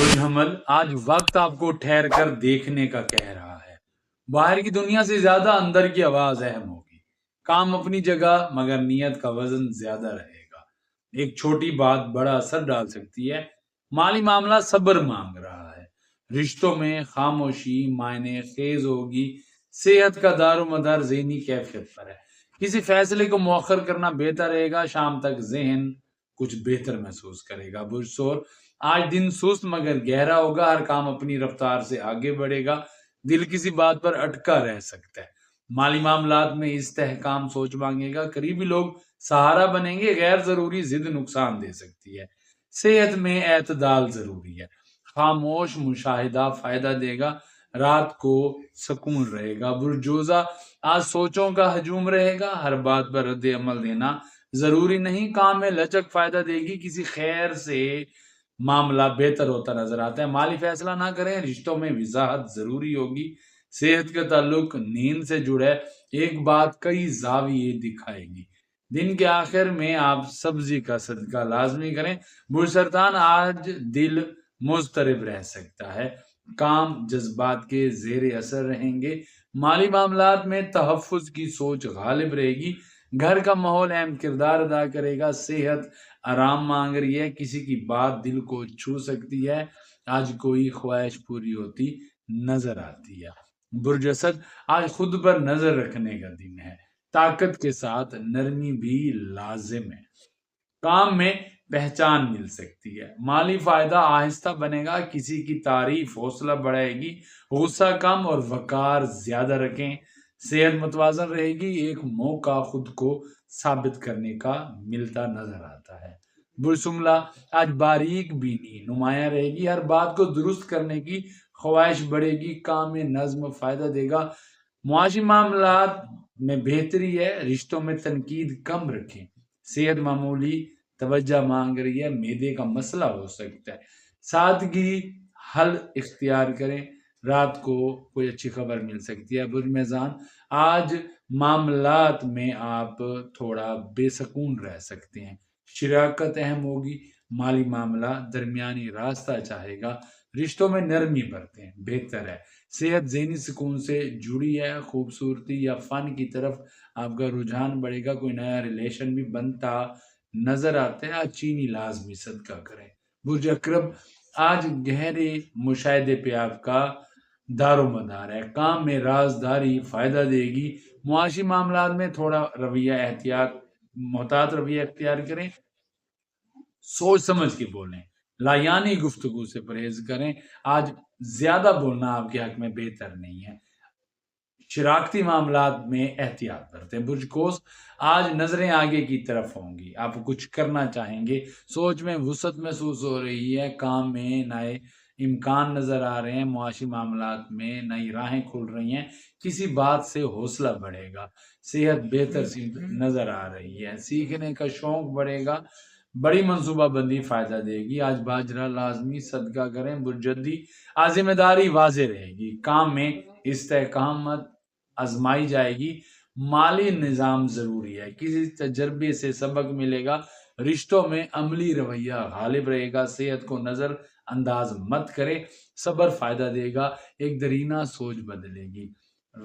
برج حمل، آج وقت آپ کو ٹھہر کر دیکھنے کا کہہ رہا ہے۔ باہر کی دنیا سے زیادہ اندر کی آواز اہم ہوگی۔ کام اپنی جگہ مگر نیت کا وزن زیادہ رہے گا۔ ایک چھوٹی بات بڑا اثر ڈال سکتی ہے۔ مالی معاملہ صبر مانگ رہا ہے۔ رشتوں میں خاموشی معنی خیز ہوگی۔ صحت کا دار و مدار ذہنی کیفیت پر ہے۔ کسی فیصلے کو مؤخر کرنا بہتر رہے گا۔ شام تک ذہن کچھ بہتر محسوس کرے گا۔ برج سور، آج دن سست مگر گہرا ہوگا۔ ہر کام اپنی رفتار سے آگے بڑھے گا۔ دل کسی بات پر اٹکا رہ سکتا ہے۔ مالی معاملات میں استحکام سوچ مانگے گا۔ قریبی لوگ سہارا بنیں گے۔ غیر ضروری ضد نقصان دے سکتی ہے۔ صحت میں اعتدال ضروری ہے۔ خاموش مشاہدہ فائدہ دے گا۔ رات کو سکون رہے گا۔ برج جوزہ، آج سوچوں کا ہجوم رہے گا۔ ہر بات پر رد عمل دینا ضروری نہیں۔ کام میں لچک فائدہ دے گی۔ کسی خیر سے معاملہ بہتر ہوتا نظر آتا ہے۔ مالی فیصلہ نہ کریں۔ رشتوں میں وضاحت ضروری ہوگی۔ صحت کا تعلق نیند سے جڑا ہے۔ ایک بات کئی زاویے دکھائے گی۔ دن کے آخر میں آپ سبزی کا صدقہ لازمی کریں۔ برج سرطان، آج دل مضطرب رہ سکتا ہے۔ کام جذبات کے زیر اثر رہیں گے۔ مالی معاملات میں تحفظ کی سوچ غالب رہے گی۔ گھر کا ماحول اہم کردار ادا کرے گا۔ صحت آرام مانگ رہی ہے۔ کسی کی بات دل کو چھو سکتی ہے۔ آج کوئی خواہش پوری ہوتی نظر آتی ہے۔ برج اسد، آج خود پر نظر رکھنے کا دن ہے۔ طاقت کے ساتھ نرمی بھی لازم ہے۔ کام میں پہچان مل سکتی ہے۔ مالی فائدہ آہستہ بنے گا۔ کسی کی تعریف حوصلہ بڑھائے گی۔ غصہ کم اور وقار زیادہ رکھیں۔ صحت متوازن رہے گی۔ ایک موقع خود کو ثابت کرنے کا ملتا نظر آتا ہے۔ برج شملہ، آج باریک بینی نمایاں رہے گی۔ ہر بات کو درست کرنے کی خواہش بڑھے گی۔ کام میں نظم فائدہ دے گا۔ معاشی معاملات میں بہتری ہے۔ رشتوں میں تنقید کم رکھیں۔ صحت معمولی توجہ مانگ رہی ہے۔ معدے کا مسئلہ ہو سکتا ہے۔ سادگی حل اختیار کریں۔ رات کو کوئی اچھی خبر مل سکتی ہے۔ برج میزان، آج معاملات میں آپ تھوڑا بے سکون رہ سکتے ہیں۔ شراکت اہم ہوگی۔ مالی معاملہ درمیانی راستہ چاہے گا۔ رشتوں میں نرمی برتیں، بہتر ہے۔ صحت ذہنی سکون سے جڑی ہے۔ خوبصورتی یا فن کی طرف آپ کا رجحان بڑھے گا۔ کوئی نیا ریلیشن بھی بنتا نظر آتا ہے۔ آج چینی لازمی صدقہ کریں۔ برج عقرب، آج گہرے مشاہدے پہ آپ کا دار و مدار ہے۔ کام میں رازداری فائدہ دے گی۔ معاشی معاملات میں تھوڑا محتاط رویہ اختیار کریں۔ سوچ سمجھ کے بولیں۔ لایانی گفتگو سے پرہیز کریں۔ آج زیادہ بولنا آپ کے حق میں بہتر نہیں ہے۔ شراکتی معاملات میں احتیاط برتیں۔ برج قوس، آج نظریں آگے کی طرف ہوں گی۔ آپ کچھ کرنا چاہیں گے۔ سوچ میں وسعت محسوس ہو رہی ہے۔ کام میں نئے امکان نظر آ رہے ہیں۔ معاشی معاملات میں نئی راہیں کھل رہی ہیں۔ کسی بات سے حوصلہ بڑھے گا۔ صحت بہتر سی نظر آ رہی ہے۔ سیکھنے کا شوق بڑھے گا۔ بڑی منصوبہ بندی فائدہ دے گی۔ آج باجرہ لازمی صدقہ کریں۔ برج جدی، آج ذمہ داری واضح رہے گی۔ کام میں استحکامت آزمائی جائے گی۔ مالی نظام ضروری ہے۔ کسی تجربے سے سبق ملے گا۔ رشتوں میں عملی رویہ غالب رہے گا۔ صحت کو نظر انداز مت کرے۔ صبر فائدہ دے گا۔ ایک درینہ سوچ بدلے گی۔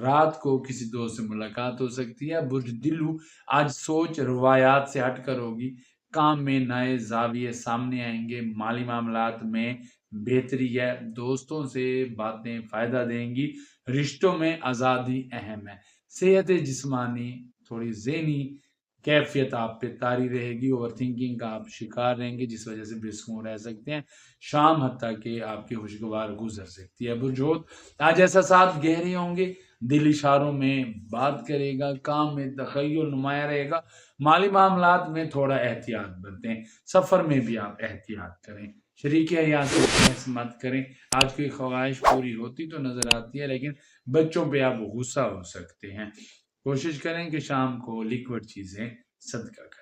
رات کو کسی دوست سے ملاقات ہو سکتی ہے۔ برج دلو، آج سوچ روایات سے ہٹ کر ہوگی۔ کام میں نئے زاویے سامنے آئیں گے۔ مالی معاملات میں بہتری ہے۔ دوستوں سے باتیں فائدہ دیں گی۔ رشتوں میں آزادی اہم ہے۔ صحت جسمانی تھوڑی ذہنی کیفیت آپ پہ طاری رہے گی۔ اوور تھنکنگ کا آپ شکار رہیں گے، جس وجہ سے بے سکون رہ سکتے ہیں۔ شام حتیٰ کہ آپ کی خوشگوار گزر سکتی ہے۔ برج حوت، آج احساسات گہرے ہوں گے۔ دل اشاروں میں بات کرے گا۔ کام میں تخیل نمایاں رہے گا۔ مالی معاملات میں تھوڑا احتیاط برتیں۔ سفر میں بھی آپ احتیاط کریں۔ شریک حیات سے بحث مت کریں۔ آج کوئی خواہش پوری ہوتی تو نظر آتی ہے، لیکن بچوں پہ آپ غصہ ہو سکتے ہیں۔ کوشش کریں کہ شام کو لیکوڈ چیزیں صدقہ کریں۔